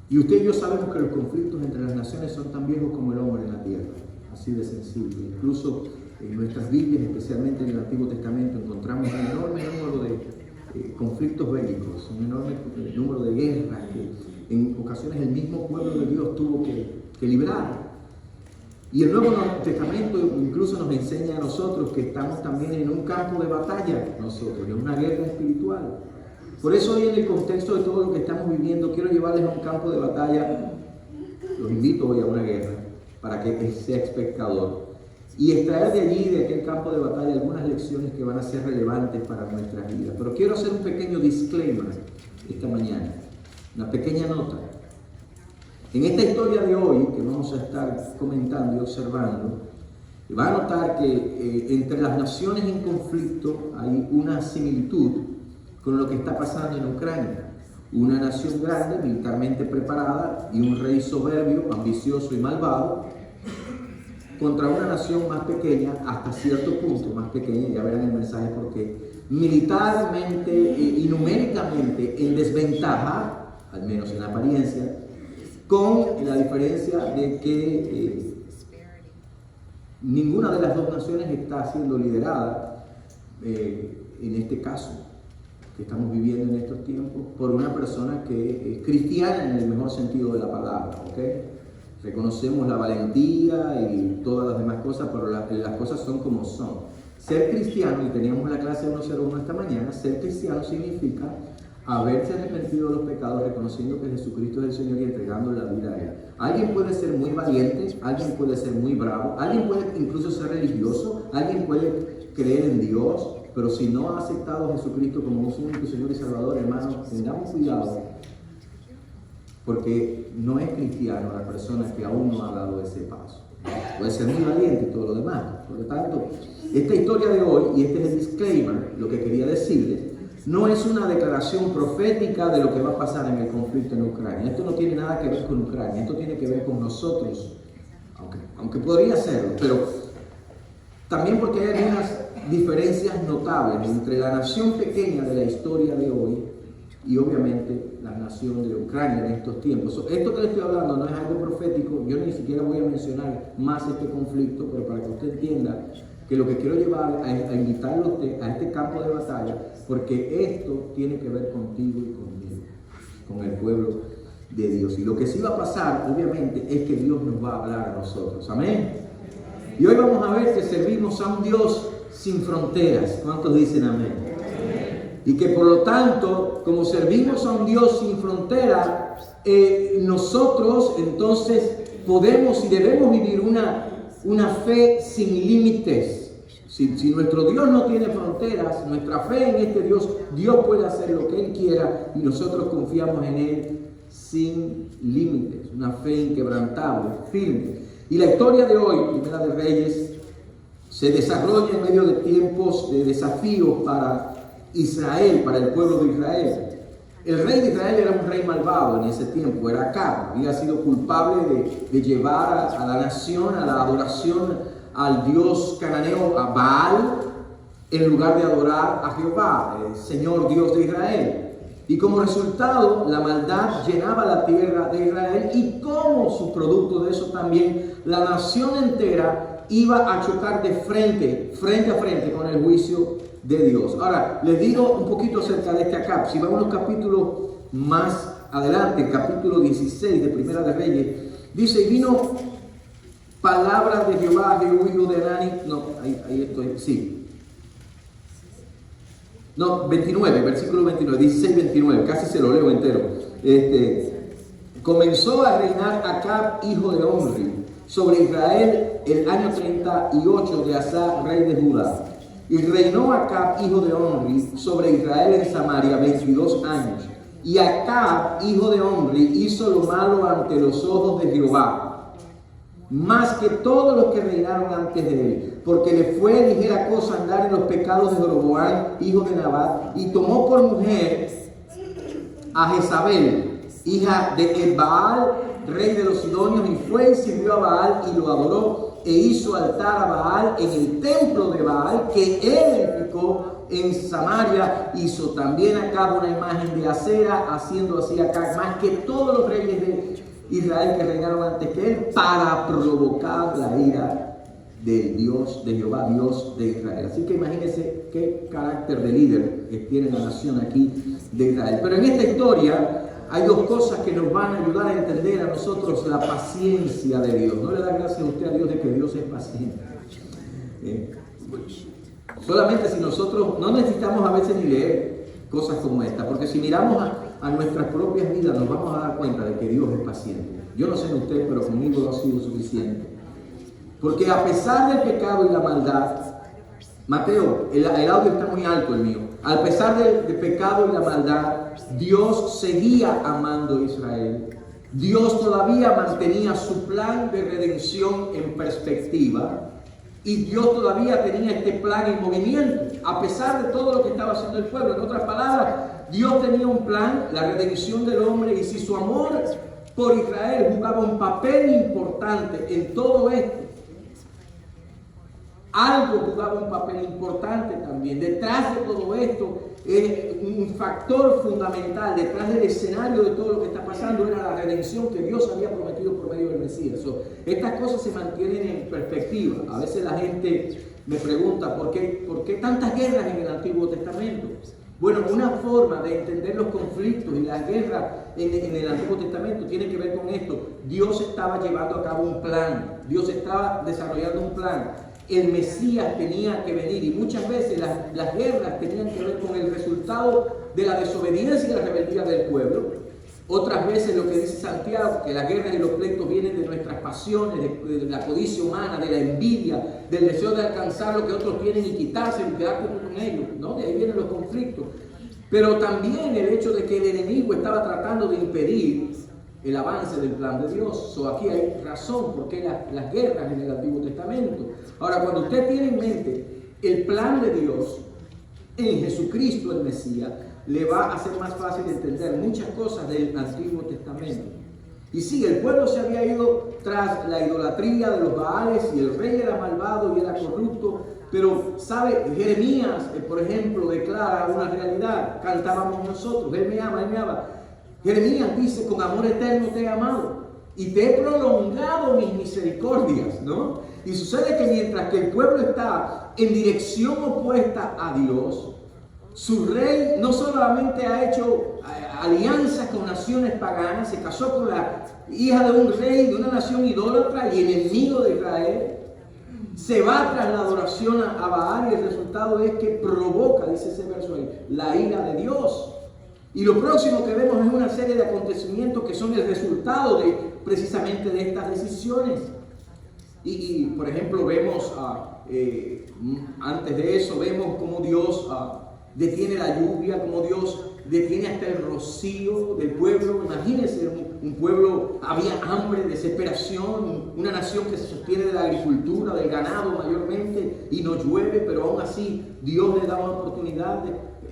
Y usted y yo sabemos que los conflictos entre las naciones son tan viejos como el hombre en la tierra, así de sencillo. Incluso en nuestras Biblias, especialmente en el Antiguo Testamento, encontramos un enorme número de conflictos bélicos, un enorme número de guerras que en ocasiones el mismo pueblo de Dios tuvo que librar. Y el Nuevo Testamento incluso nos enseña a nosotros que estamos también en un campo de batalla, nosotros, en una guerra espiritual. Por eso hoy, en el contexto de todo lo que estamos viviendo, quiero llevarles a un campo de batalla. Los invito hoy a una guerra para que sea espectador y extraer de allí, de aquel campo de batalla, algunas lecciones que van a ser relevantes para nuestras vidas. Pero quiero hacer un pequeño disclaimer esta mañana, una pequeña nota. En esta historia de hoy que vamos a estar comentando y observando, va a notar que entre las naciones en conflicto hay una similitud con lo que está pasando en Ucrania. Una nación grande, militarmente preparada, y un rey soberbio, ambicioso y malvado, contra una nación más pequeña, hasta cierto punto más pequeña, ya verán el mensaje porque militarmente y numéricamente en desventaja, al menos en apariencia, con la diferencia de que ninguna de las dos naciones está siendo liderada, en este caso que estamos viviendo en estos tiempos, por una persona que es cristiana en el mejor sentido de la palabra, ¿ok? Reconocemos la valentía y todas las demás cosas, pero las cosas son como son. Ser cristiano, y teníamos la clase 101 esta mañana, ser cristiano significa haberse arrepentido de los pecados, reconociendo que Jesucristo es el Señor y entregando la vida a Él. Alguien puede ser muy valiente, alguien puede ser muy bravo, alguien puede incluso ser religioso, alguien puede creer en Dios, pero si no ha aceptado a Jesucristo como su único Señor y Salvador, hermanos, tengamos cuidado, porque no es cristiano la persona que aún no ha dado ese paso. Puede ser muy valiente y todo lo demás. Por lo tanto, esta historia de hoy, y este es el disclaimer, lo que quería decirles, no es una declaración profética de lo que va a pasar en el conflicto en Ucrania. Esto no tiene nada que ver con Ucrania, esto tiene que ver con nosotros, aunque podría serlo, pero también porque hay algunas diferencias notables entre la nación pequeña de la historia de hoy y obviamente la nación de Ucrania en estos tiempos. Esto que les estoy hablando no es algo profético, yo ni siquiera voy a mencionar más este conflicto, pero para que usted entienda que lo que quiero llevar a invitarlo a este campo de batalla, porque esto tiene que ver contigo y conmigo, con el pueblo de Dios. Y lo que sí va a pasar, obviamente, es que Dios nos va a hablar a nosotros. Amén. Y hoy vamos a ver que servimos a un Dios sin fronteras. ¿Cuántos dicen amén? Y que por lo tanto, como servimos a un Dios sin frontera, nosotros entonces podemos y debemos vivir una fe sin límites. Si nuestro Dios no tiene fronteras, nuestra fe en este Dios, Dios puede hacer lo que Él quiera y nosotros confiamos en Él sin límites. Una fe inquebrantable, firme. Y la historia de hoy, Primera de Reyes, se desarrolla en medio de tiempos de desafíos para Israel, para el pueblo de Israel. El rey de Israel era un rey malvado en ese tiempo, era Acab. Había sido culpable de llevar a la nación a la adoración al dios cananeo, a Baal, en lugar de adorar a Jehová, el Señor Dios de Israel. Y como resultado, la maldad llenaba la tierra de Israel y como subproducto de eso también, la nación entera iba a chocar de frente a frente con el juicio de Dios. Ahora, les digo un poquito acerca de este Acab. Si vamos a unos capítulos más adelante, el capítulo 16 de Primera de Reyes, dice, y vino palabra de Jehová, Jehú, hijo de Hanani. No, ahí estoy, sí. No, 29, versículo 29, 16, 29, casi se lo leo entero. Comenzó a reinar Acab, hijo de Omri, sobre Israel el año 38 de Asa, rey de Judá. Y reinó Acab, hijo de Omri, sobre Israel en Samaria 22 años. Y Acab, hijo de Omri, hizo lo malo ante los ojos de Jehová, más que todos los que reinaron antes de él, porque le fue ligera cosa andar en los pecados de Jeroboam, hijo de Nabat, y tomó por mujer a Jezabel, hija de Baal, rey de los sidonios, y fue y sirvió a Baal y lo adoró, e hizo altar a Baal en el templo de Baal que él edificó en Samaria, hizo también Acab una imagen de acera, haciendo así Acab más que todos los reyes de Israel que reinaron antes que él, para provocar la ira del Dios, de Jehová, Dios de Israel. Así que imagínense qué carácter de líder que tiene la nación aquí de Israel. Pero en esta historia hay dos cosas que nos van a ayudar a entender a nosotros la paciencia de Dios. No le da gracias a usted a Dios de que Dios es paciente. Solamente si nosotros no necesitamos a veces ni leer cosas como esta, porque si miramos a nuestras propias vidas nos vamos a dar cuenta de que Dios es paciente. Yo no sé de usted, pero conmigo lo ha sido suficiente. Porque a pesar del pecado y la maldad, Mateo, el audio está muy alto el mío. A pesar del pecado y la maldad, Dios seguía amando a Israel. Dios todavía mantenía su plan de redención en perspectiva. Y Dios todavía tenía este plan en movimiento, a pesar de todo lo que estaba haciendo el pueblo. En otras palabras, Dios tenía un plan, la redención del hombre, y si su amor por Israel jugaba un papel importante en todo esto, algo jugaba un papel importante también. Detrás de todo esto, un factor fundamental, detrás del escenario de todo lo que está pasando, era la redención que Dios había prometido por medio del Mesías. Estas cosas se mantienen en perspectiva. A veces la gente me pregunta, ¿por qué tantas guerras en el Antiguo Testamento? Bueno, una forma de entender los conflictos y las guerras en el Antiguo Testamento tiene que ver con esto. Dios estaba llevando a cabo un plan. Dios estaba desarrollando un plan. El Mesías tenía que venir y muchas veces las guerras tenían que ver con el resultado de la desobediencia y la rebeldía del pueblo. Otras veces lo que dice Santiago, que las guerras y los pleitos vienen de nuestras pasiones, de la codicia humana, de la envidia, del deseo de alcanzar lo que otros tienen y quitárselo y quedarte con ellos, ¿no? De ahí vienen los conflictos. Pero también el hecho de que el enemigo estaba tratando de impedir el avance del plan de Dios. Aquí hay razón por qué las guerras en el Antiguo Testamento. Ahora, cuando usted tiene en mente el plan de Dios en Jesucristo el Mesías, le va a hacer más fácil entender muchas cosas del Antiguo Testamento. Y sí, el pueblo se había ido tras la idolatría de los Baales y el rey era malvado y era corrupto. Pero, ¿sabe? Jeremías, por ejemplo, declara una realidad. Cantábamos nosotros, Él me ama, Él me ama. Jeremías dice, con amor eterno te he amado y te he prolongado mis misericordias, ¿no? Y sucede que mientras que el pueblo está en dirección opuesta a Dios, su rey no solamente ha hecho alianzas con naciones paganas, se casó con la hija de un rey de una nación idólatra y enemigo de Israel, se va tras la adoración a Baal y el resultado es que provoca, dice ese verso ahí, la ira de Dios. Y lo próximo que vemos es una serie de acontecimientos que son el resultado precisamente de estas decisiones. Y por ejemplo, vemos, antes de eso, vemos cómo Dios detiene la lluvia, cómo Dios detiene hasta el rocío del pueblo. Imagínense, un pueblo, había hambre, desesperación, una nación que se sostiene de la agricultura, del ganado mayormente, y no llueve, pero aún así Dios le da una oportunidad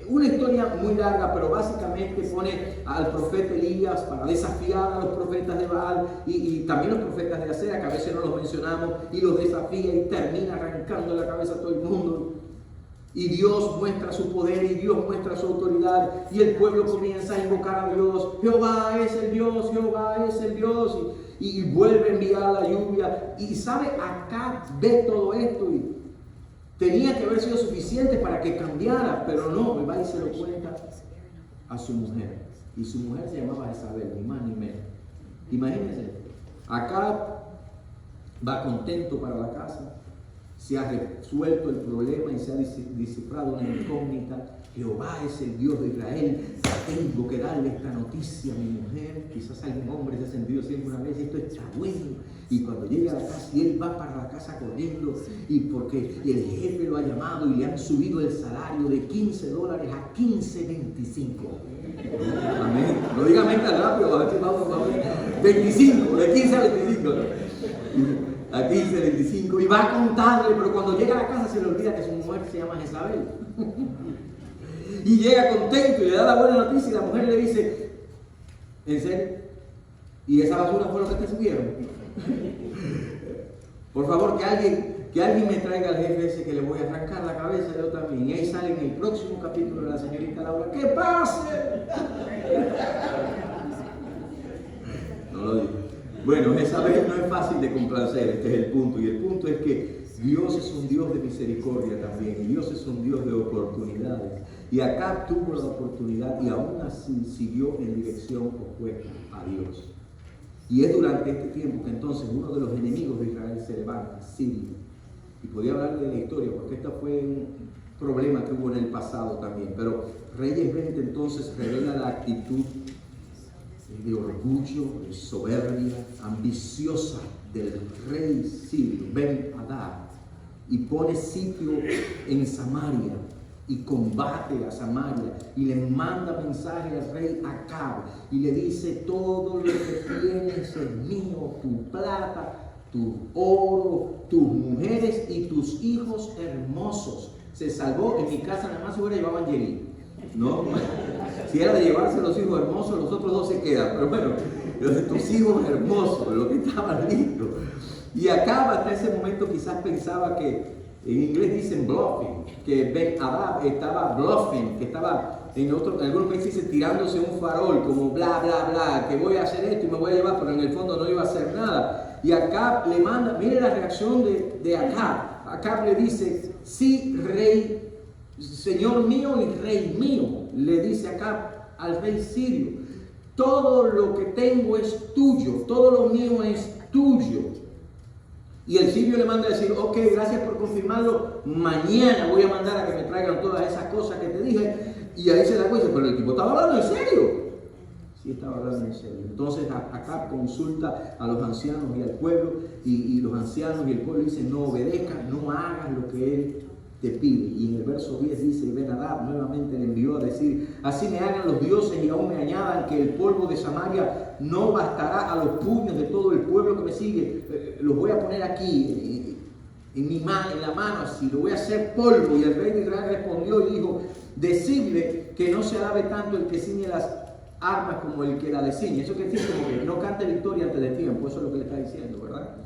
una historia muy larga, pero básicamente pone al profeta Elías para desafiar a los profetas de Baal y también los profetas de Acera, que a veces no los mencionamos, y los desafía y termina arrancando la cabeza a todo el mundo. Y Dios muestra su poder y Dios muestra su autoridad y el pueblo comienza a invocar a Dios. Jehová es el Dios, Jehová es el Dios. Y vuelve a enviar la lluvia. Y sabe, acá ve todo esto y tenía que haber sido suficiente para que cambiara, pero no, me va y se lo cuenta a su mujer. Y su mujer se llamaba Jezabel, ni más ni menos. Imagínense, acá va contento para la casa, se ha resuelto el problema y se ha descifrado una incógnita. Jehová es el Dios de Israel. Tengo que darle esta noticia a mi mujer. Quizás algún hombre se ha sentido siempre una vez, esto está bueno. Y cuando llega a la casa, y él va para la casa corriendo, y porque el jefe lo ha llamado y le han subido el salario de $15 a $15.25. Amén. No diga amén tan rápido, a ver si vamos a ver. 25, de 15 a 25. ¿No? A 15, 25, y va a contarle, pero cuando llega a la casa se le olvida que su mujer se llama Jezabel. Y llega contento y le da la buena noticia y la mujer le dice, ¿en serio? ¿Y esa basura fue lo que te subieron? Por favor, que que alguien me traiga al jefe ese que le voy a arrancar la cabeza yo también. Y ahí sale en el próximo capítulo de la señorita Laura, ¡que pase! No lo digo. Bueno, esa vez no es fácil de complacer, este es el punto. Y el punto es que Dios es un Dios de misericordia también. Y Dios es un Dios de oportunidades. Y Acab tuvo la oportunidad y aún así siguió en dirección opuesta a Dios. Y es durante este tiempo que entonces uno de los enemigos de Israel se levanta, Siria. Y podía hablar de la historia porque este fue un problema que hubo en el pasado también. Pero Reyes 20 entonces revela la actitud de orgullo, de soberbia, ambiciosa del rey sirio, Ben-Hadad, y pone sitio en Samaria y combate a Samaria y le manda mensaje al rey Acab y le dice: todo lo que tienes es mío, tu plata, tu oro, tus mujeres y tus hijos hermosos. Se salvó, en mi casa nada más se hubiera llevado a Angelina, ¿no? Si era de llevarse los hijos hermosos, los otros dos se quedan, pero bueno, los de tus hijos hermosos, lo que estaban listos. Y Acab hasta ese momento quizás pensaba que, en inglés dicen bluffing, que Ben-Hadad estaba bluffing, que estaba en algunos países dicen tirándose un farol, como bla, bla, bla, que voy a hacer esto y me voy a llevar, pero en el fondo no iba a hacer nada. Y Acab le manda, mire la reacción de Acab. Acab le dice: sí, rey, señor mío y rey mío, le dice Acab al rey sirio, todo lo que tengo es tuyo, todo lo mío es tuyo. Y el sirio le manda a decir: ok, gracias por confirmarlo, mañana voy a mandar a que me traigan todas esas cosas que te dije. Y ahí se da cuenta, pero el tipo estaba hablando en serio. Sí, estaba hablando en serio. Entonces Acab consulta a los ancianos y al pueblo, y los ancianos y el pueblo dicen: no obedezcas, no hagas lo que él te pide. Y en el verso 10 dice: Ben-Hadad nuevamente le envió a decir: así me hagan los dioses y aún me añadan que el polvo de Samaria no bastará a los puños de todo el pueblo que me sigue. Los voy a poner aquí en mi mano, en la mano, así lo voy a hacer polvo. Y el rey de Israel respondió y dijo: decidle que no se alabe tanto el que ciñe las armas como el que la desciñe. Eso quiere decir como que no cante victoria antes de tiempo. Eso es lo que le está diciendo, ¿verdad?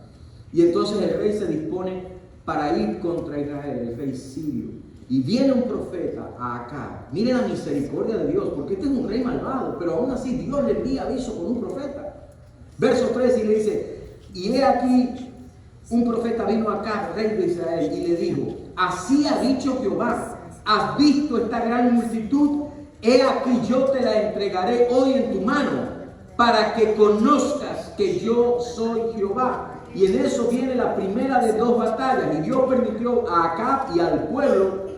Y entonces el rey se dispone para ir contra Israel, el rey sirio. Y viene un profeta a Acab. Miren la misericordia de Dios, porque este es un rey malvado, pero aún así Dios le envía aviso con un profeta. Verso 3 y le dice: y he aquí un profeta vino a Acab, rey de Israel, y le dijo: así ha dicho Jehová, ¿has visto esta gran multitud? He aquí yo te la entregaré hoy en tu mano, para que conozcas que yo soy Jehová. Y en eso viene la primera de dos batallas. Y Dios permitió a Acab y al pueblo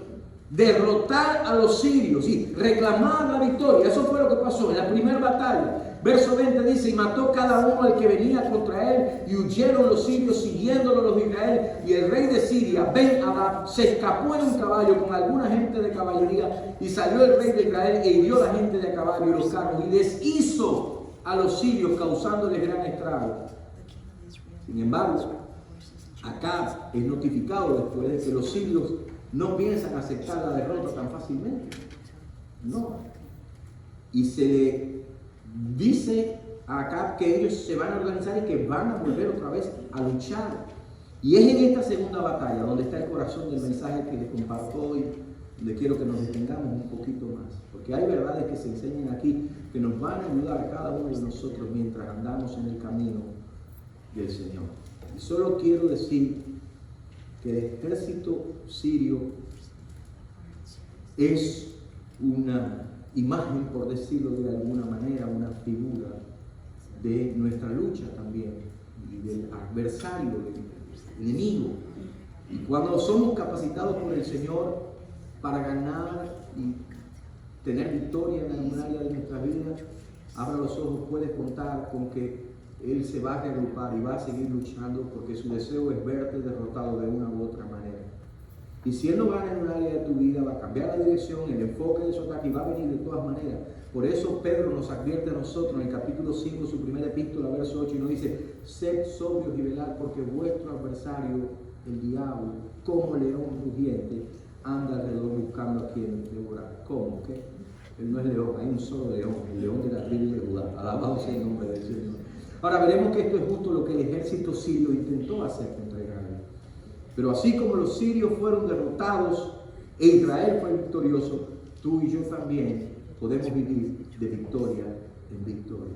derrotar a los sirios y reclamar la victoria. Eso fue lo que pasó en la primera batalla. Verso 20 dice: y mató cada uno al que venía contra él, y huyeron los sirios siguiéndolo los de Israel. Y el rey de Siria, Ben-Hadad, se escapó en un caballo con alguna gente de caballería, y salió el rey de Israel e hirió a la gente de a caballo y los carros, y deshizo a los sirios, causándoles gran estrago. Sin embargo, Acab es notificado después de que los sirios no piensan aceptar la derrota tan fácilmente. No. Y se le dice a Acab que ellos se van a organizar y que van a volver otra vez a luchar. Y es en esta segunda batalla donde está el corazón del mensaje que les comparto hoy, donde quiero que nos detengamos un poquito más. Porque hay verdades que se enseñan aquí que nos van a ayudar a cada uno de nosotros mientras andamos en el camino del Señor. Y solo quiero decir que el ejército sirio es una imagen, por decirlo de alguna manera, una figura de nuestra lucha también y del adversario, del enemigo. Y cuando somos capacitados por el Señor para ganar y tener victoria en algún área de nuestra vida, abra los ojos, puedes contar con que Él se va a reagrupar y va a seguir luchando, porque su deseo es verte derrotado de una u otra manera. Y si Él no gana en un área de tu vida, va a cambiar la dirección, el enfoque de su ataque, y va a venir de todas maneras. Por eso Pedro nos advierte a nosotros en el capítulo 5, su primera epístola, verso 8, y nos dice: sed sobrios y velad, porque vuestro adversario, el diablo, como león rugiente, anda alrededor buscando a quien devorar. ¿Cómo? ¿Qué? Él no es león, hay un solo león, el león de la tribu de Judá. Alabado sea el nombre del Señor. Ahora veremos que esto es justo lo que el ejército sirio intentó hacer contra Israel. Pero así como los sirios fueron derrotados e Israel fue victorioso, tú y yo también podemos vivir de victoria en victoria.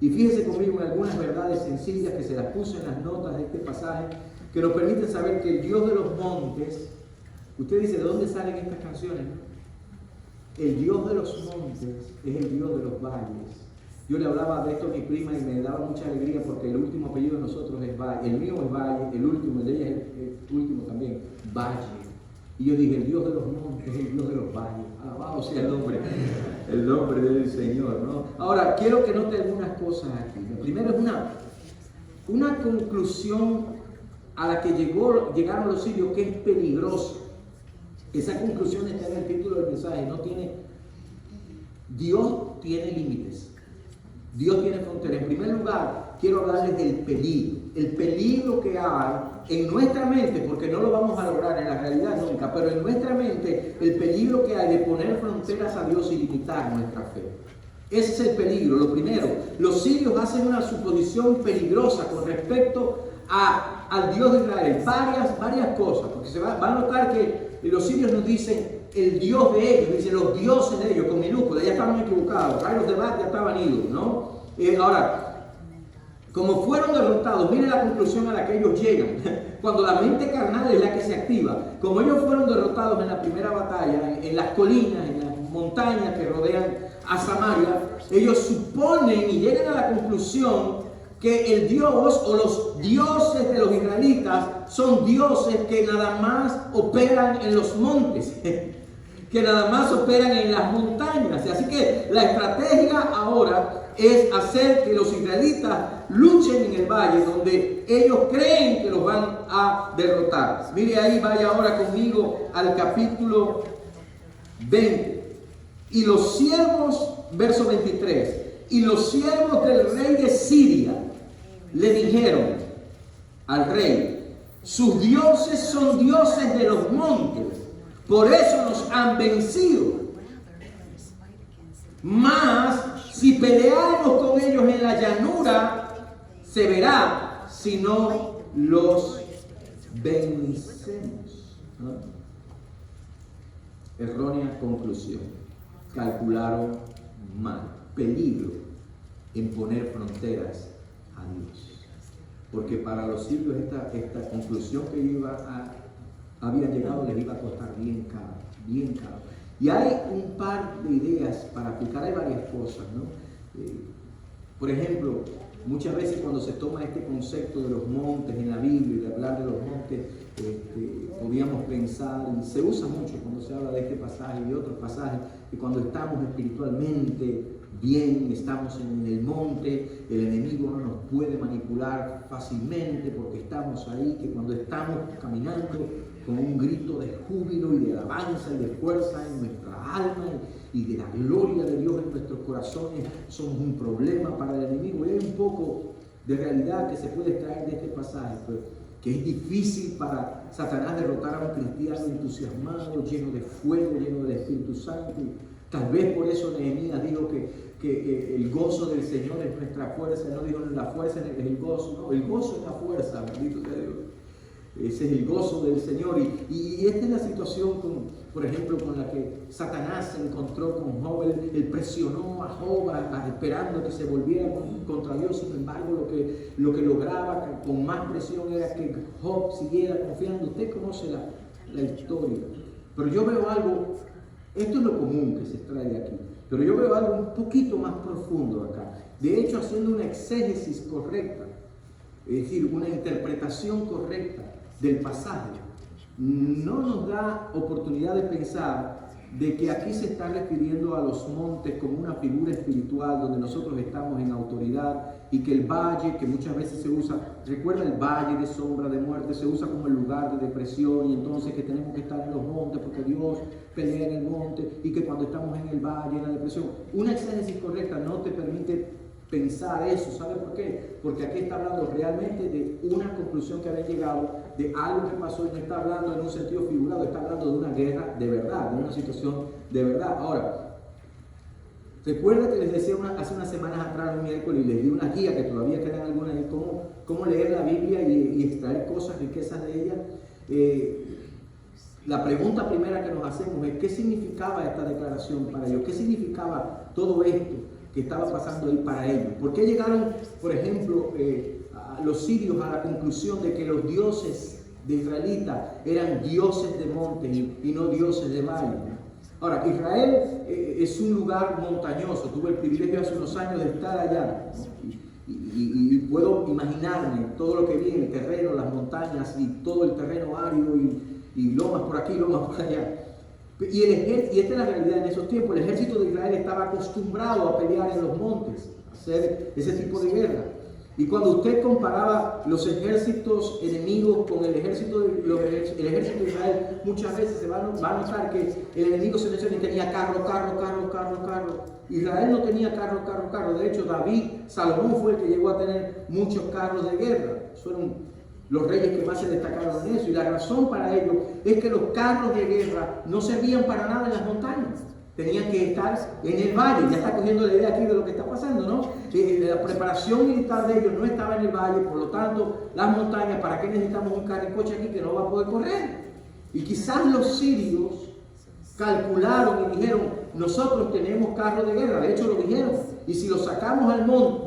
Y fíjese conmigo en algunas verdades sencillas que se las puse en las notas de este pasaje, que nos permiten saber que el Dios de los montes, usted dice, ¿de dónde salen estas canciones? El Dios de los montes es el Dios de los valles. Yo le hablaba de esto a mi prima y me daba mucha alegría porque el último apellido de nosotros es Valle. El mío es Valle, el último, el de ella es el último también, Valle. Y yo dije, el Dios de los montes es el Dios de los valles. Alabado sea el nombre del Señor, ¿no? Ahora, quiero que note algunas cosas aquí. Lo primero es una conclusión a la que llegaron los sirios que es peligrosa. Esa conclusión está en el título del mensaje. Dios tiene límites. Dios tiene fronteras. En primer lugar, quiero hablarles del peligro. El peligro que hay en nuestra mente, porque no lo vamos a lograr en la realidad nunca, pero en nuestra mente, el peligro que hay de poner fronteras a Dios y limitar nuestra fe. Ese es el peligro. Lo primero, los sirios hacen una suposición peligrosa con respecto al Dios de Israel. Varias cosas, porque se va a notar que los sirios nos dicen el Dios de ellos, dicen los dioses de ellos, con minúscula, ya estaban equivocados, los demás ya estaban idos, ¿no? Ahora, como fueron derrotados, miren la conclusión a la que ellos llegan, cuando la mente carnal es la que se activa, como ellos fueron derrotados en la primera batalla, en las colinas, en las montañas que rodean a Samaria, ellos suponen y llegan a la conclusión que el Dios o los dioses de los israelitas son dioses que nada más operan en los montes, que nada más operan en las montañas. Así que la estrategia ahora es hacer que los israelitas luchen en el valle donde ellos creen que los van a derrotar. Mire ahí, vaya ahora conmigo al capítulo 20. Y los siervos, verso 23, y los siervos del rey de Siria le dijeron al rey, sus dioses son dioses de los montes, por eso nos han vencido. Mas si peleamos con ellos en la llanura, se verá si no los vencemos. ¿No? Errónea conclusión. Calcularon mal. Peligro en poner fronteras a Dios. Porque para los sirios esta conclusión que habían llegado les iba a costar bien caro, bien caro. Y hay un par de ideas para aplicar, hay varias cosas, ¿no? Por ejemplo, muchas veces cuando se toma este concepto de los montes en la Biblia y de hablar de los montes, podríamos pensar, y se usa mucho cuando se habla de este pasaje y de otros pasajes, que cuando estamos espiritualmente bien, estamos en el monte, el enemigo no nos puede manipular fácilmente porque estamos ahí, que cuando estamos caminando con un grito de júbilo y de alabanza y de fuerza en nuestra alma y de la gloria de Dios en nuestros corazones, somos un problema para el enemigo. Y hay un poco de realidad que se puede extraer de este pasaje, pues, que es difícil para Satanás derrotar a un cristiano entusiasmado, lleno de fuego, lleno del Espíritu Santo. Tal vez por eso Nehemías dijo que el gozo del Señor es nuestra fuerza. No dijo la fuerza es el gozo, no, el gozo es la fuerza, bendito sea Dios. Ese es el gozo del Señor. Y esta es la situación, por ejemplo, con la que Satanás se encontró con Job. Él presionó a Job esperando que se volviera contra Dios. Sin embargo, lo que lograba con más presión era que Job siguiera confiando. Usted conoce la historia. Pero yo veo algo, esto es lo común que se extrae de aquí, pero yo veo algo un poquito más profundo acá. De hecho, haciendo una exégesis correcta, es decir, una interpretación correcta del pasaje, no nos da oportunidad de pensar de que aquí se está refiriendo a los montes como una figura espiritual donde nosotros estamos en autoridad y que el valle, que muchas veces se usa, recuerda el valle de sombra de muerte, se usa como el lugar de depresión, y entonces que tenemos que estar en los montes porque Dios pelea en el monte, y que cuando estamos en el valle, en la depresión, una exégesis correcta no te permite pensar eso. ¿Sabe por qué? Porque aquí está hablando realmente de una conclusión que había llegado, de algo que pasó, y no está hablando en un sentido figurado, está hablando de una guerra de verdad, de una situación de verdad. Ahora, recuerda que les decía hace unas semanas atrás, un miércoles, y les di una guía que todavía quedan algunas de cómo leer la Biblia y extraer cosas, riquezas de ella. la pregunta primera que nos hacemos es: ¿qué significaba esta declaración para ellos? ¿Qué significaba todo esto que estaba pasando ahí para ellos? ¿Por qué llegaron, por ejemplo, los sirios a la conclusión de que los dioses de israelitas eran dioses de monte y no dioses de valle? Ahora, Israel es un lugar montañoso. Tuve el privilegio hace unos años de estar allá, ¿no? Y puedo imaginarme todo lo que vi en el terreno, las montañas y todo el terreno árido y lomas por aquí, lomas por allá. Y esta es la realidad en esos tiempos. El ejército de Israel estaba acostumbrado a pelear en los montes, a hacer ese tipo de guerra. Y cuando usted comparaba los ejércitos enemigos con el ejército de Israel, muchas veces se va a notar que el enemigo se menciona y tenía carro. Israel no tenía carro. De hecho, Salomón fue el que llegó a tener muchos carros de guerra. Fueron los reyes que más se destacaron en eso. Y la razón para ello es que los carros de guerra no servían para nada en las montañas. Tenían que estar en el valle. Ya está cogiendo la idea aquí de lo que está pasando, ¿no? La preparación militar de ellos no estaba en el valle, por lo tanto, las montañas, ¿para qué necesitamos un carricoche aquí que no va a poder correr? Y quizás los sirios calcularon y dijeron: nosotros tenemos carros de guerra. De hecho, lo dijeron. Y si los sacamos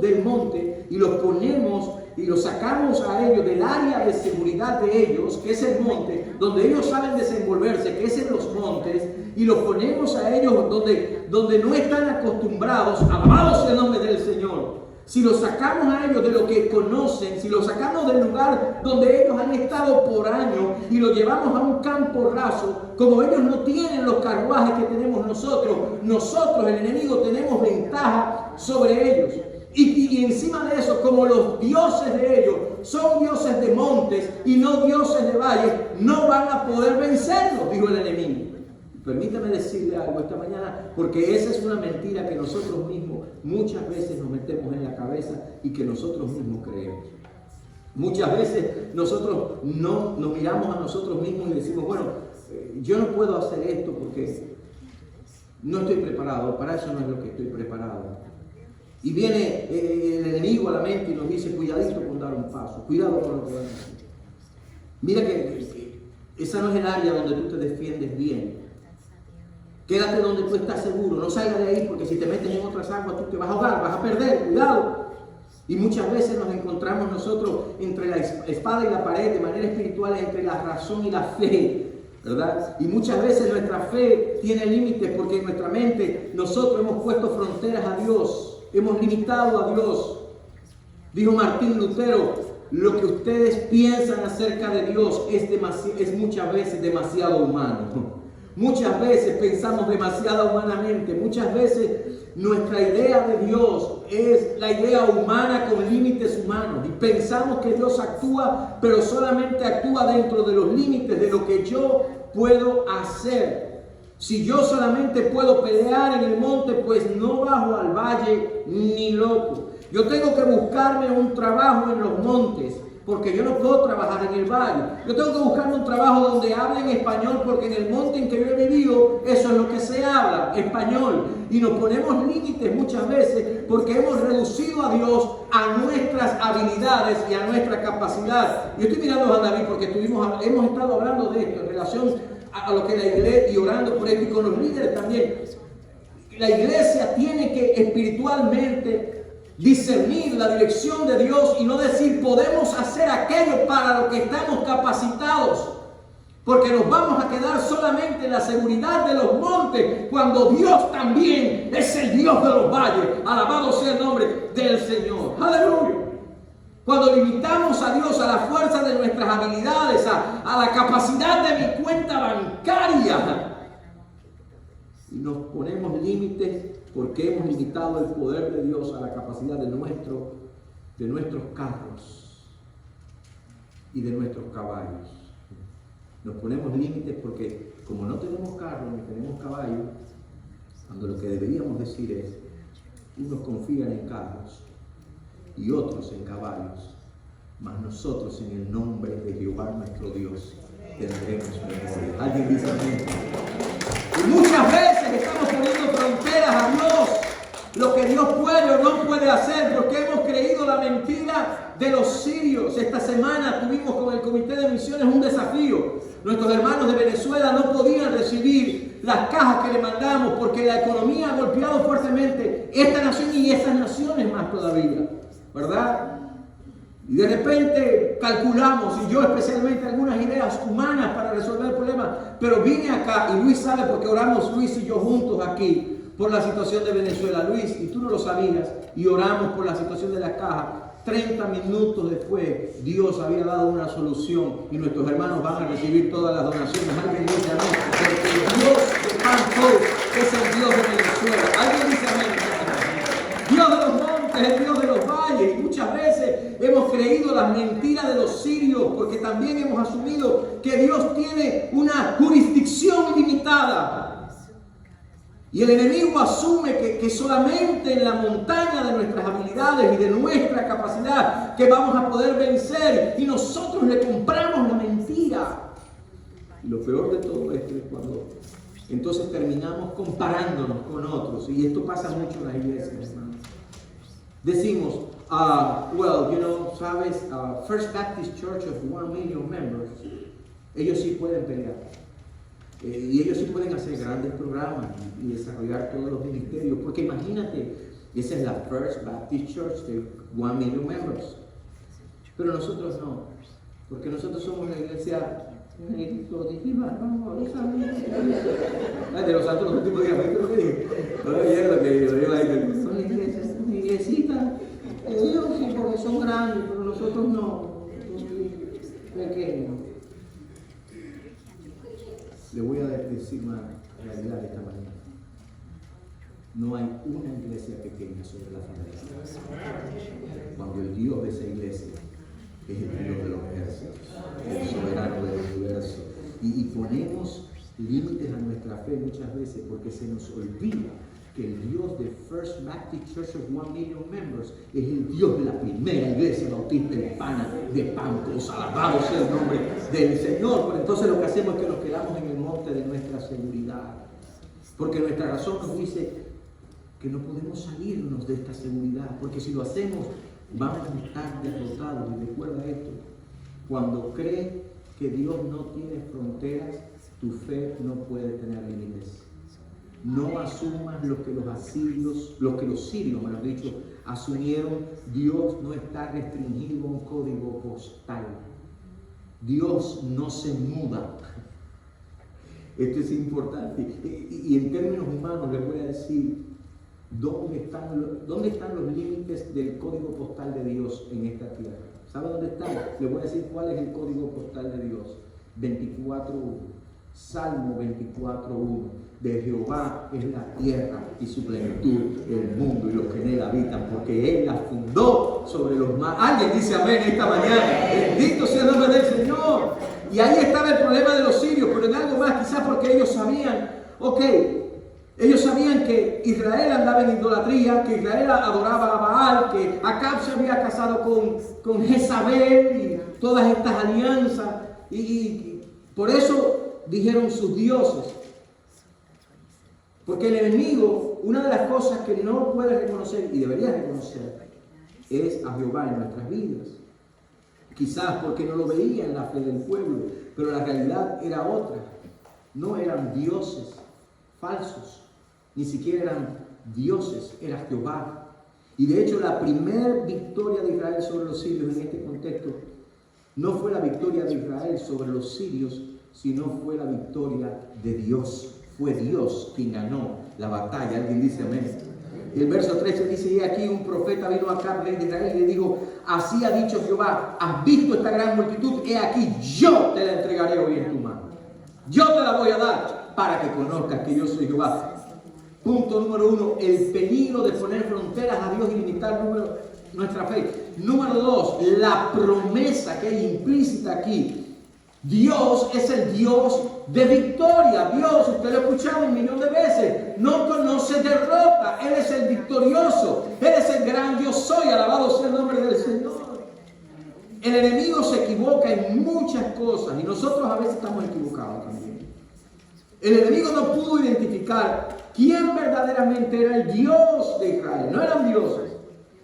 del monte y los ponemos y los sacamos a ellos del área de seguridad de ellos, que es el monte, donde ellos saben desenvolverse, que es en los montes, y los ponemos a ellos donde no están acostumbrados, alabado sea el nombre del Señor. Si los sacamos a ellos de lo que conocen, si los sacamos del lugar donde ellos han estado por años y los llevamos a un campo raso, como ellos no tienen los carruajes que tenemos nosotros, el enemigo, tenemos ventaja sobre ellos. Y encima de eso, como los dioses de ellos son dioses de montes y no dioses de valles, no van a poder vencerlos, dijo el enemigo. Permítame decirle algo esta mañana, porque esa es una mentira que nosotros mismos muchas veces nos metemos en la cabeza y que nosotros mismos creemos. Muchas veces nosotros no nos miramos a nosotros mismos y decimos: bueno, yo no puedo hacer esto porque no estoy preparado, para eso no es lo que estoy preparado. Y viene el enemigo a la mente y nos dice: cuidadito con dar un paso, cuidado con lo que van a hacer. Mira que esa no es el área donde tú te defiendes bien. Quédate donde tú estás seguro, no salgas de ahí, porque si te metes en otras aguas tú te vas a ahogar, vas a perder, cuidado. Y muchas veces nos encontramos nosotros entre la espada y la pared de manera espiritual, entre la razón y la fe, ¿verdad? Y muchas veces nuestra fe tiene límites porque en nuestra mente nosotros hemos puesto fronteras a Dios, hemos limitado a Dios. Dijo Martín Lutero: lo que ustedes piensan acerca de Dios es muchas veces demasiado humano. Muchas veces pensamos demasiado humanamente. Muchas veces nuestra idea de Dios es la idea humana con límites humanos. Y pensamos que Dios actúa, pero solamente actúa dentro de los límites de lo que yo puedo hacer. Si yo solamente puedo pelear en el monte, pues no bajo al valle ni loco. Yo tengo que buscarme un trabajo en los montes, porque yo no puedo trabajar en el valle. Yo tengo que buscarme un trabajo donde hablen español, porque en el monte en que yo he vivido, eso es lo que se habla, español. Y nos ponemos límites muchas veces porque hemos reducido a Dios a nuestras habilidades y a nuestra capacidad. Yo estoy mirando a David porque hemos estado hablando de esto en relación a lo que la iglesia, y orando por esto y con los líderes también. La iglesia tiene que espiritualmente discernir la dirección de Dios y no decir: podemos hacer aquello para lo que estamos capacitados, porque nos vamos a quedar solamente en la seguridad de los montes, cuando Dios también es el Dios de los valles. Alabado sea el nombre del Señor. Aleluya. Cuando limitamos a Dios a la fuerza de nuestras habilidades, a la capacidad de mi cuenta bancaria, y nos ponemos límites porque hemos limitado el poder de Dios a la capacidad de nuestros carros y de nuestros caballos. Nos ponemos límites porque, como no tenemos carros ni tenemos caballos, cuando lo que deberíamos decir es: unos confían en carros y otros en caballos, mas nosotros en el nombre de Jehová nuestro Dios tendremos memoria. ¿Alguien dice amén? Y muchas veces estamos poniendo fronteras a Dios, lo que Dios puede o no puede hacer, porque hemos creído la mentira de los sirios. Esta semana tuvimos con el Comité de Misiones un desafío. Nuestros hermanos de Venezuela no podían recibir las cajas que le mandamos porque la economía ha golpeado fuertemente esta nación y esas naciones más todavía, ¿verdad? Y de repente calculamos, y yo especialmente, algunas ideas humanas para resolver el problema, pero vine acá, y Luis sabe porque oramos Luis y yo juntos aquí por la situación de Venezuela. Luis, y tú no lo sabías, y oramos por la situación de la caja. 30 minutos después, Dios había dado una solución y nuestros hermanos van a recibir todas las donaciones. Alguien dice amén, porque el Dios de Panco es el Dios de Venezuela. Alguien dice amén. Dios de los montes, el Dios de los valles. Y muchas veces hemos creído las mentiras de los sirios porque también hemos asumido que Dios tiene una jurisdicción ilimitada. Y el enemigo asume que solamente en la montaña de nuestras habilidades y de nuestra capacidad que vamos a poder vencer, y nosotros le compramos la mentira. Y lo peor de todo esto es cuando entonces terminamos comparándonos con otros, y esto pasa mucho en las iglesias, hermanos. Decimos, sabes, First Baptist Church of 1 million members, ellos sí pueden pelear. Y ellos sí pueden hacer grandes programas y desarrollar todos los ministerios. Porque imagínate, esa es la First Baptist Church de 1 million members. Pero nosotros no. Porque nosotros somos la iglesia de los santos los últimos días. ¿Viste lo que dije? Oye, lo que digo. Son una iglesita. Ellos sí, porque son grandes, pero nosotros no. Son pequeños. Le voy a decir una realidad esta mañana. No hay una iglesia pequeña sobre la faz de la tierra. Cuando el Dios de esa iglesia es el Dios de los ejércitos, el soberano del universo. Y ponemos límites a nuestra fe muchas veces porque se nos olvida que el Dios de First Baptist Church of 1 million members es el Dios de la primera iglesia bautista hispana de Pancos. Alabado sea el nombre del Señor. Pero entonces lo que hacemos es que nos quedamos en el monte de nuestra seguridad. Porque nuestra razón nos dice que no podemos salirnos de esta seguridad. Porque si lo hacemos, vamos a estar derrotados. Y recuerda esto: cuando crees que Dios no tiene fronteras, tu fe no puede tener límites. No asumas lo que los sirios, mejor dicho, asumieron. Dios no está restringido a un código postal. Dios no se muda. Esto es importante. Y en términos humanos les voy a decir dónde están los límites del código postal de Dios en esta tierra. ¿Sabe dónde están? Les voy a decir cuál es el código postal de Dios. 24.1. Salmo 24.1. De Jehová es la tierra y su plenitud, el mundo y los que en él habitan, porque él la fundó sobre los mares. Alguien dice amén esta mañana. Bendito sea el nombre del Señor. Y ahí estaba el problema de los sirios, pero en algo más, quizás porque ellos sabían, ellos sabían que Israel andaba en idolatría, que Israel adoraba a Baal, que Acab se había casado con Jezabel y todas estas alianzas, y por eso dijeron sus dioses. Porque el enemigo, una de las cosas que no puede reconocer y debería reconocer es a Jehová en nuestras vidas. Quizás porque no lo veía en la fe del pueblo, pero la realidad era otra. No eran dioses falsos, ni siquiera eran dioses, era Jehová. Y de hecho la primera victoria de Israel sobre los sirios en este contexto no fue la victoria de Israel sobre los sirios, sino fue la victoria de Dios. Fue Dios quien ganó la batalla. Alguien dice amén. Y el verso 13 dice: y aquí un profeta vino a Acab, rey de Israel, y le dijo: así ha dicho Jehová, has visto esta gran multitud, he aquí, yo te la entregaré hoy en tu mano. Yo te la voy a dar para que conozcas que yo soy Jehová. Punto número 1, el peligro de poner fronteras a Dios y limitar nuestra fe. Número 2, la promesa que hay implícita aquí. Dios es el Dios de victoria. Dios, usted lo ha escuchado 1.000.000 de veces, no conoce derrota. Él es el victorioso. Él es el gran yo soy. Alabado sea el nombre del Señor. El enemigo se equivoca en muchas cosas y nosotros a veces estamos equivocados también. El enemigo no pudo identificar quién verdaderamente era el Dios de Israel. No eran dioses.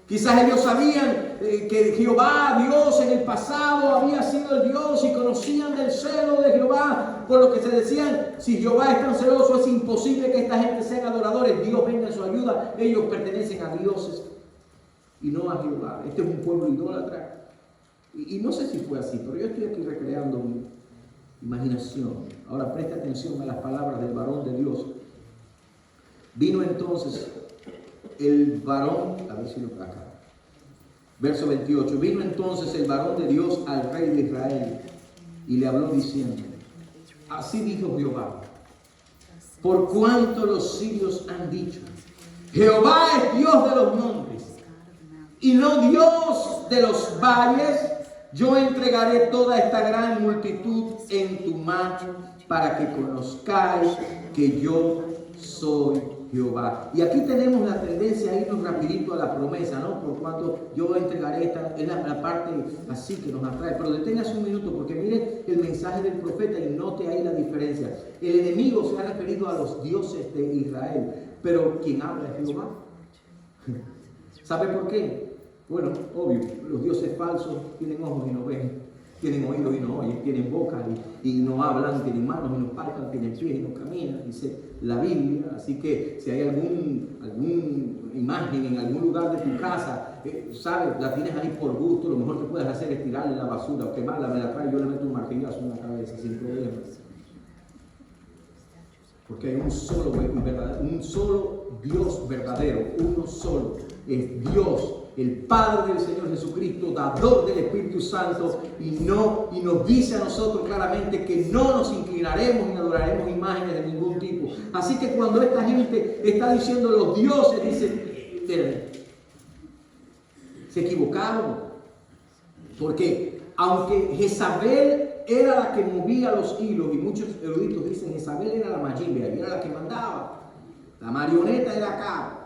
Quizás ellos sabían que Jehová, Dios en el pasado había sido el Dios y conocían del celo de Jehová, por lo que se decían, si Jehová es tan celoso es imposible que esta gente sean adoradores, Dios venga en su ayuda, ellos pertenecen a dioses y no a Jehová. Este es un pueblo idólatra. Y no sé si fue así, pero yo estoy aquí recreando mi imaginación. Ahora presta atención a las palabras del varón de Dios. Vino entonces el varón, a ver si lo acá. Verso 28. Vino entonces el varón de Dios al rey de Israel y le habló diciendo: así dijo Jehová, por cuanto los sirios han dicho, Jehová es Dios de los montes y no Dios de los valles, yo entregaré toda esta gran multitud en tu mano para que conozcáis que yo soy Jehová. Y aquí tenemos la tendencia a irnos rapidito a la promesa, ¿no? Por cuanto yo entregaré esta, es la parte así que nos atrae. Pero deténgase un minuto porque mire el mensaje del profeta y note ahí la diferencia. El enemigo se ha referido a los dioses de Israel, pero quien habla es Jehová. ¿Sabe por qué? Bueno, obvio, los dioses falsos tienen ojos y no ven, tienen oídos y no oyen, tienen boca y no hablan, tienen manos y no palpan, tienen pies y no caminan, dice la Biblia. Así que si hay alguna imagen en algún lugar de tu casa, ¿sabes? La tienes ahí por gusto, lo mejor que puedes hacer es tirarla en la basura o quemarla, me la trae, yo le meto un martillazo en la cabeza sin problema. Porque hay un solo Dios verdadero, uno solo, es Dios, el Padre del Señor Jesucristo, dador del Espíritu Santo, y nos dice a nosotros claramente que no nos inclinaremos ni adoraremos imágenes de ningún tipo. Así que cuando esta gente está diciendo los dioses, dicen, se equivocaron, porque aunque Jezabel era la que movía los hilos, y muchos eruditos dicen Jezabel era la Majimbe, era la que mandaba, la marioneta era acá.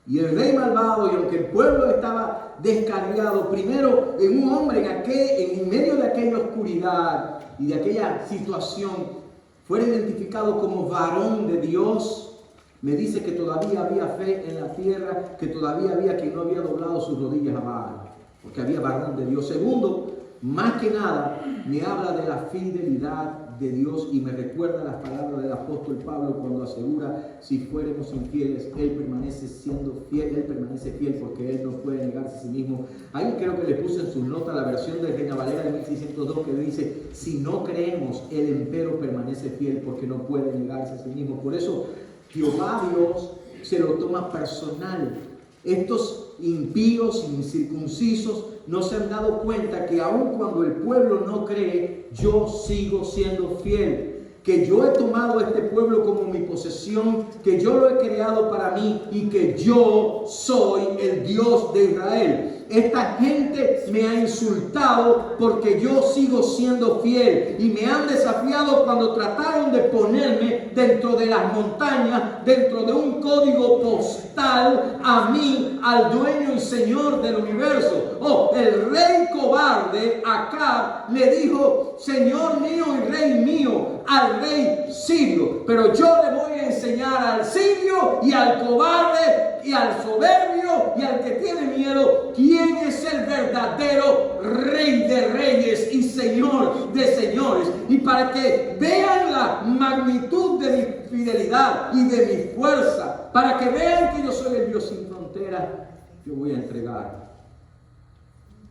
Y el rey malvado, y aunque el pueblo estaba descarriado, primero en un hombre en medio de aquella oscuridad y de aquella situación, fuera identificado como varón de Dios, me dice que todavía había fe en la tierra, que todavía había quien no había doblado sus rodillas a Baal, porque había varón de Dios. Segundo, más que nada, me habla de la fidelidad de Dios y me recuerda las palabras del apóstol Pablo cuando asegura: si fuéramos infieles, Él permanece siendo fiel, Él permanece fiel porque Él no puede negarse a sí mismo. Ahí creo que le puse en sus notas la versión de Reina Valera de 1602 que dice: si no creemos, Él empero permanece fiel porque no puede negarse a sí mismo. Por eso Jehová Dios se lo toma personal. Estos impíos, incircuncisos, no se han dado cuenta que aun cuando el pueblo no cree, yo sigo siendo fiel. Que yo he tomado este pueblo como mi posesión, que yo lo he creado para mí y que yo soy el Dios de Israel. Esta gente me ha insultado porque yo sigo siendo fiel y me han desafiado cuando trataron de ponerme dentro de las montañas, dentro de un código postal, a mí, al dueño y señor del universo. Oh, el rey cobarde Acab le dijo: señor mío y rey mío, al rey sirio, pero yo le voy a enseñar al sirio y al cobarde y al soberbio y al que tiene miedo quién es el verdadero rey de reyes y señor de señores. Y para que vean la magnitud de mi fidelidad y de mi fuerza, para que vean que yo soy el Dios sin frontera, yo voy a entregar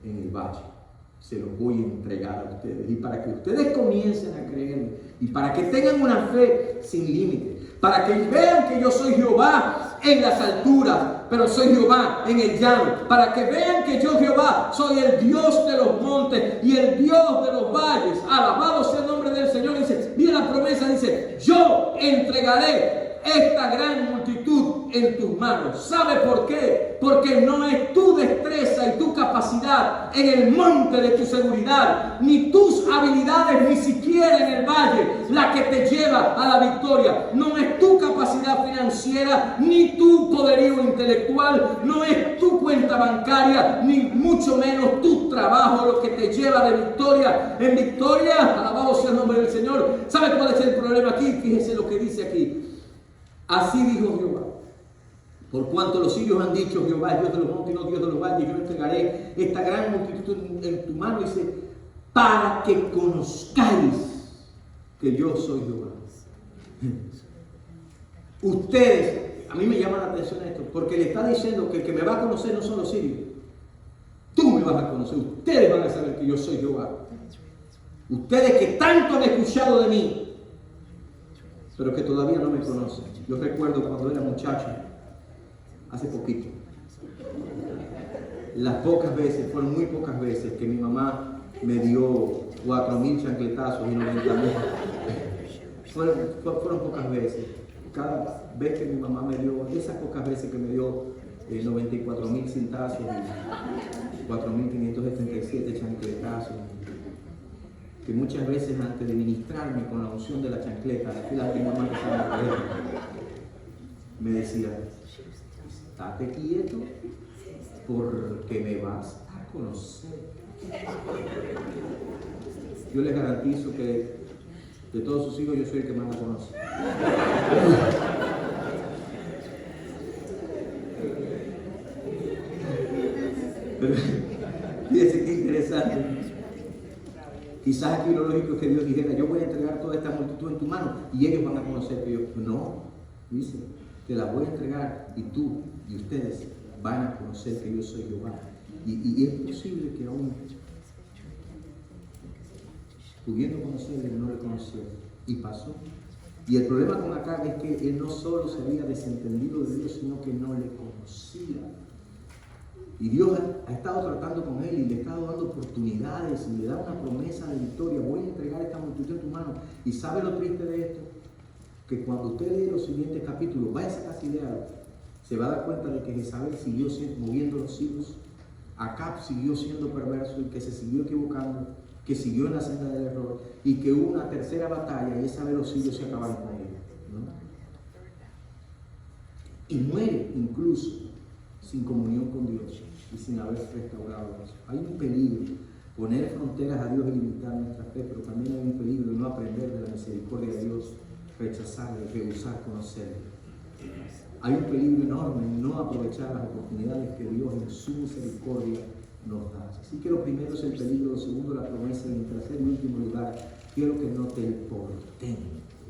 en el valle. Se los voy a entregar a ustedes, y para que ustedes comiencen a creer y para que tengan una fe sin límite, para que vean que yo soy Jehová en las alturas, pero soy Jehová en el llano, para que vean que yo Jehová soy el Dios de los montes y el Dios de los valles. Alabado sea el nombre del Señor. Dice, mira la promesa, dice: yo entregaré esta gran multitud en tus manos. ¿Sabe por qué? Porque no es tu destreza y tu capacidad en el monte de tu seguridad, ni tus habilidades, ni siquiera en el valle, la que te lleva a la victoria. No es tu capacidad financiera, ni tu poderío intelectual, no es tu cuenta bancaria, ni mucho menos tu trabajo lo que te lleva de victoria en victoria. Alabado sea el nombre del Señor. ¿Sabe cuál es el problema aquí? Fíjese lo que dice aquí. Así dijo Jehová: Por cuanto los sirios han dicho, Jehová, Dios de los montes y no Dios de los valles, yo entregaré esta gran multitud en tu mano, dice, para que conozcáis que yo soy Jehová. Ustedes, a mí me llama la atención esto, porque le está diciendo que el que me va a conocer no son los sirios. Tú me vas a conocer, ustedes van a saber que yo soy Jehová. Ustedes que tanto han escuchado de mí, pero que todavía no me conocen. Yo recuerdo cuando era muchacho, hace poquito, las pocas veces, fueron muy pocas veces que mi mamá me dio 4,000 chancletazos y 90,000. Fueron pocas veces. Cada vez que mi mamá me dio, esas pocas veces que me dio 94,000 cintazos y 4,577 chancletazos, que muchas veces antes de ministrarme con la unción de la chancleta, la que mi mamá estaba a ver, me decía, estate quieto porque me vas a conocer. Yo les garantizo que de todos sus hijos yo soy el que más la conoce. Pero fíjense qué interesante. Quizás aquí lo lógico es que Dios dijera, yo voy a entregar toda esta multitud en tu mano y ellos van a conocer que yo. No, dice, te la voy a entregar y tú y ustedes van a conocer que yo soy Jehová. Y es posible que aún pudiendo conocerle, no le conoció. Y pasó. Y el problema con Acab es que él no solo se había desentendido de Dios, sino que no le conocía. Y Dios ha estado tratando con él y le ha estado dando oportunidades y le da una promesa de victoria. Voy a entregar esta multitud en tu mano. ¿Y sabe lo triste de esto? Que cuando usted lee los siguientes capítulos, vaya a sacar idea, se va a dar cuenta de que Jezabel siguió moviendo los hilos, Acab siguió siendo perverso y que se siguió equivocando, que siguió en la senda del error y que hubo una tercera batalla y esa vez los sirios se acabaron con él, ¿no? Y muere incluso sin comunión con Dios y sin haber restaurado eso. Hay un peligro, poner fronteras a Dios y limitar nuestra fe, pero también hay un peligro en no aprender de la misericordia de Dios, rechazarle, rehusar conocerle. Hay un peligro enorme en no aprovechar las oportunidades que Dios en su misericordia nos da. Así que lo primero es el peligro, lo segundo la promesa y en tercer y último lugar quiero que note el portento,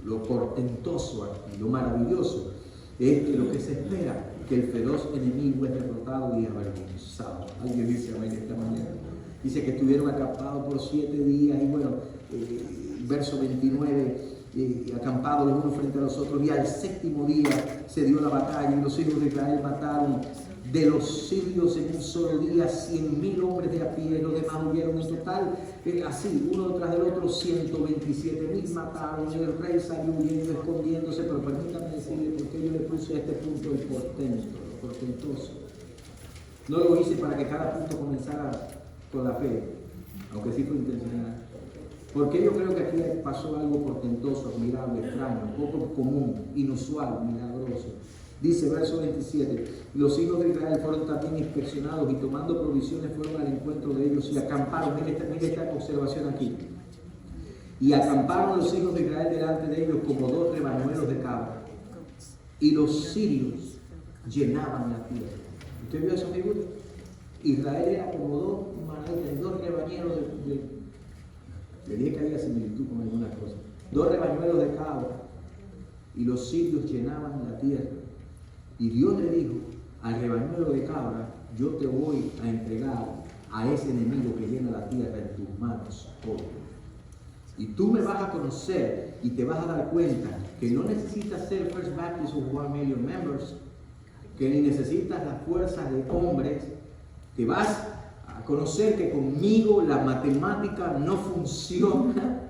lo portentoso aquí, lo maravilloso es que lo que se espera, que el feroz enemigo es derrotado y avergonzado. Alguien dice amén esta mañana. Dice que estuvieron acampados por 7 días y bueno, verso 29, acampados los unos frente a los otros y al 7º día se dio la batalla y los hijos de Israel mataron de los sirios en un solo día 100,000 hombres de a pie, los demás murieron en total, así, uno tras del otro, 127,000 mataron, y el rey salió huyendo, escondiéndose, pero permítame decirle por qué yo le puse a este punto el portento, lo portentoso. No lo hice para que cada punto comenzara con la fe, aunque sí fue intencional. Porque yo creo que aquí pasó algo portentoso, admirable, extraño, poco común, inusual, milagroso. Dice verso 27, los hijos de Israel fueron también inspeccionados y tomando provisiones fueron al encuentro de ellos y acamparon. Mire esta observación aquí. Y acamparon los hijos de Israel delante de ellos como 2 rebañuelos de cabra. Y los sirios llenaban la tierra. ¿Usted vio eso, figura? Israel era como 2 rebañeros le dije que había similitud con algunas cosas. 2 rebañuelos de cabra. Y los sirios llenaban la tierra. Y Dios le dijo al rebañuelo de cabra, yo te voy a entregar a ese enemigo que llena la tierra en tus manos hoy. Y tú me vas a conocer y te vas a dar cuenta que no necesitas ser First Baptist of 1 million members, que ni necesitas las fuerzas de hombres, te vas a conocer que conmigo la matemática no funciona,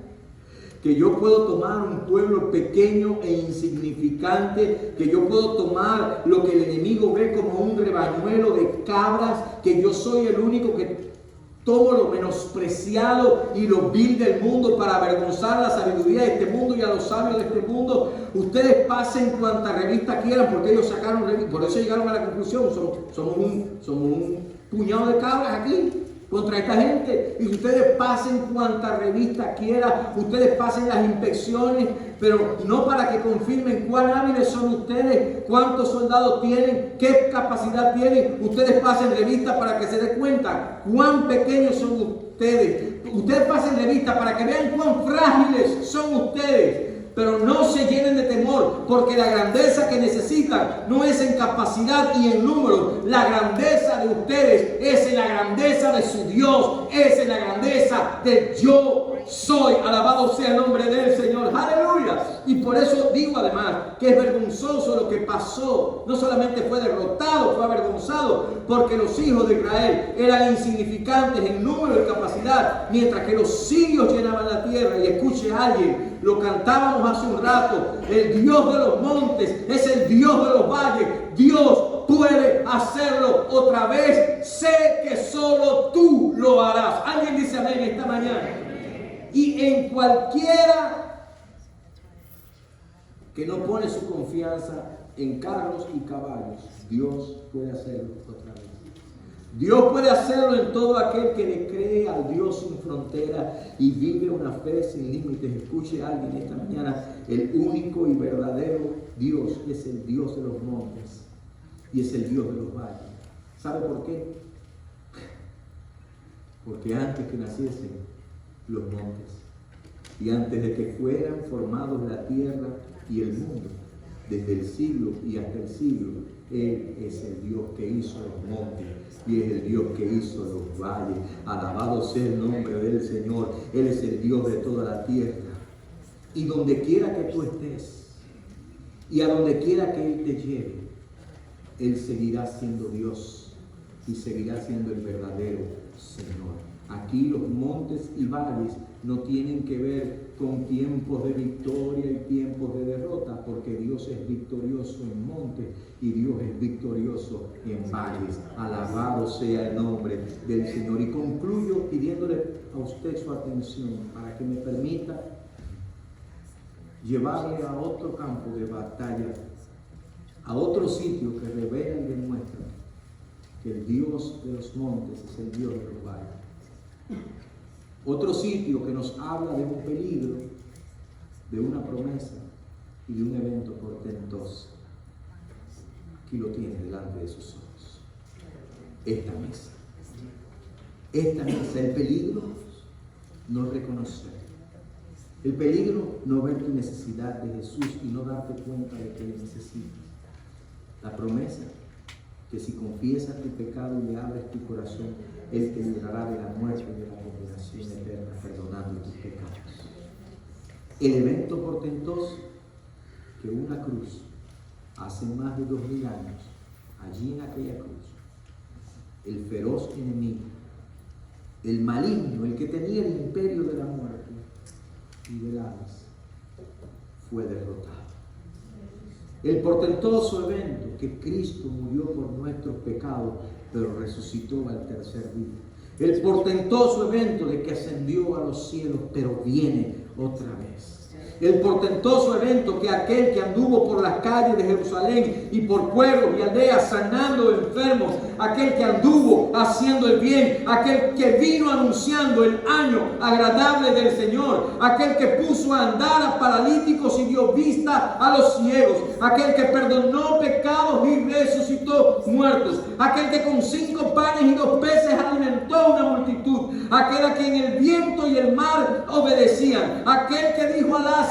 que yo puedo tomar un pueblo pequeño e insignificante, que yo puedo tomar lo que el enemigo ve como un rebañuelo de cabras, que yo soy el único que tomo lo menospreciado y lo vil del mundo para avergonzar la sabiduría de este mundo y a los sabios de este mundo. Ustedes pasen cuanta revista quieran, porque ellos sacaron revistas, por eso llegaron a la conclusión, somos un puñado de cabras aquí contra esta gente, y ustedes pasen cuanta revista quieran, ustedes pasen las inspecciones, pero no para que confirmen cuán hábiles son ustedes, cuántos soldados tienen, qué capacidad tienen. Ustedes pasen revista para que se den cuenta cuán pequeños son ustedes. Ustedes pasen revista para que vean cuán frágiles son ustedes. Pero no se llenen de temor, porque la grandeza que necesitan no es en capacidad y en número. La grandeza de ustedes es en la grandeza de su Dios, es en la grandeza de yo soy. Alabado sea el nombre del Señor. Aleluya. Y por eso digo además que es vergonzoso lo que pasó. No solamente fue derrotado, fue avergonzado, porque los hijos de Israel eran insignificantes en número y capacidad, mientras que los sirios llenaban la tierra. Y escuche a alguien, lo cantábamos hace un rato, el Dios de los montes es el Dios de los valles. Dios puede hacerlo otra vez. Sé que solo tú lo harás. Alguien dice amén esta mañana. Y en cualquiera que no pone su confianza en carros y caballos, Dios puede hacerlo otra vez. Dios puede hacerlo en todo aquel que le cree al Dios sin frontera y vive una fe sin límites. Escuche a alguien esta mañana, el único y verdadero Dios es el Dios de los montes y es el Dios de los valles. ¿Sabe por qué? Porque antes que naciesen los montes y antes de que fueran formados la tierra y el mundo, desde el siglo y hasta el siglo, Él es el Dios que hizo los montes y es el Dios que hizo los valles. Alabado sea el nombre del Señor. Él es el Dios de toda la tierra. Y donde quiera que tú estés y a donde quiera que Él te lleve, Él seguirá siendo Dios y seguirá siendo el verdadero Señor. Aquí los montes y valles no tienen que ver con tiempos de victoria y tiempos de derrota, porque Dios es victorioso en montes y Dios es victorioso en valles. Alabado sea el nombre del Señor. Y concluyo pidiéndole a usted su atención para que me permita llevarle a otro campo de batalla, a otro sitio que revela y demuestra que el Dios de los montes es el Dios de los valles. Otro sitio que nos habla de un peligro, de una promesa y de un evento portentoso. Aquí lo tiene delante de sus ojos. Esta mesa. Esta mesa. El peligro no reconocer. El peligro no ver tu necesidad de Jesús y no darte cuenta de que le necesitas. La promesa que si confiesas tu pecado y le abres tu corazón, Él te librará de la muerte y de la condenación eterna, perdonando tus pecados. El evento portentoso, que una cruz, hace más de 2000 años, allí en aquella cruz, el feroz enemigo, el maligno, el que tenía el imperio de la muerte y del Hades, fue derrotado. El portentoso evento que Cristo murió por nuestros pecados, pero resucitó al tercer día. El portentoso evento de que ascendió a los cielos, pero viene otra vez. El portentoso evento que aquel que anduvo por las calles de Jerusalén y por pueblos y aldeas sanando enfermos, aquel que anduvo haciendo el bien, aquel que vino anunciando el año agradable del Señor, aquel que puso a andar a paralíticos y dio vista a los ciegos, aquel que perdonó pecados y resucitó muertos, aquel que con 5 panes y 2 peces alimentó una multitud, aquel a quien el viento y el mar obedecían, aquel que dijo a Lázaro,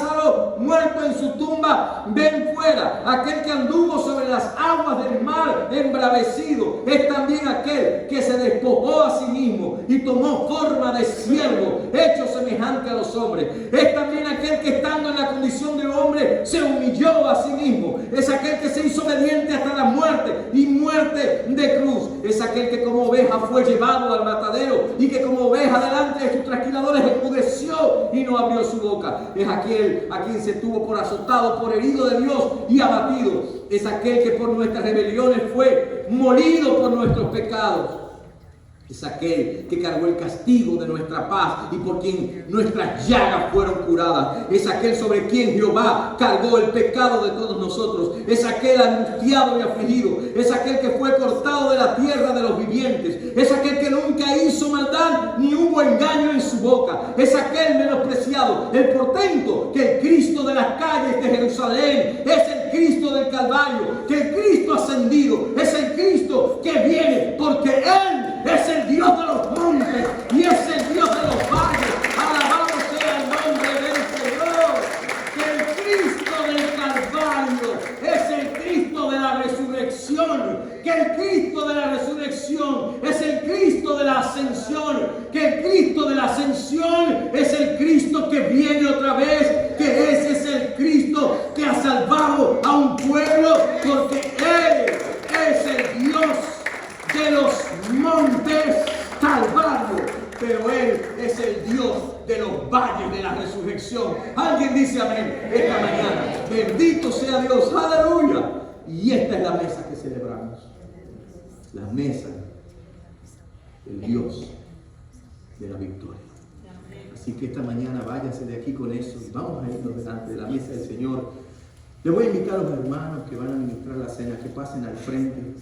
muerto en su tumba, ven fuera, aquel que anduvo sobre las aguas del mar embravecido, es también aquel que se despojó a sí mismo y tomó forma de siervo, hecho semejante a los hombres, es también aquel que estando en la condición de hombre se humilló a sí mismo, es aquel que se hizo obediente hasta la muerte y muerte de cruz, es aquel que como oveja fue llevado al matadero y que como oveja delante de sus trasquiladores enmudeció y no abrió su boca, es aquel a quien se tuvo por azotado, por herido de Dios y abatido, es aquel que por nuestras rebeliones fue molido por nuestros pecados, es aquel que cargó el castigo de nuestra paz y por quien nuestras llagas fueron curadas, es aquel sobre quien Jehová cargó el pecado de todos nosotros, es aquel angustiado y afligido, es aquel que fue cortado de la tierra de los vivientes, es aquel que nunca hizo maldad ni hubo engaño en su boca, es aquel menospreciado evidenciado el portento que el Cristo de las calles de Jerusalén es el Cristo del Calvario, que el Cristo ascendido es el Cristo que viene, porque Él es el Dios de los montes y es el Dios de los valles. Alabado sea el nombre del Señor. Que el Cristo del Calvario es el Cristo de la resurrección, que el Cristo de la resurrección es el Cristo de la ascensión, que el Cristo de la ascensión es el Cristo que viene otra vez, que ese es el Cristo que ha salvado a un pueblo, porque Él es el Dios de los montes Calvario, pero Él es el Dios de los valles de la resurrección. Alguien dice amén esta mañana. Bendito sea Dios, aleluya. Y esta es la mesa que celebramos, la mesa del Dios de la victoria. Así que esta mañana váyase de aquí con eso y vamos a irnos delante de la mesa del Señor. Le voy a invitar a los hermanos que van a administrar la cena que pasen al frente.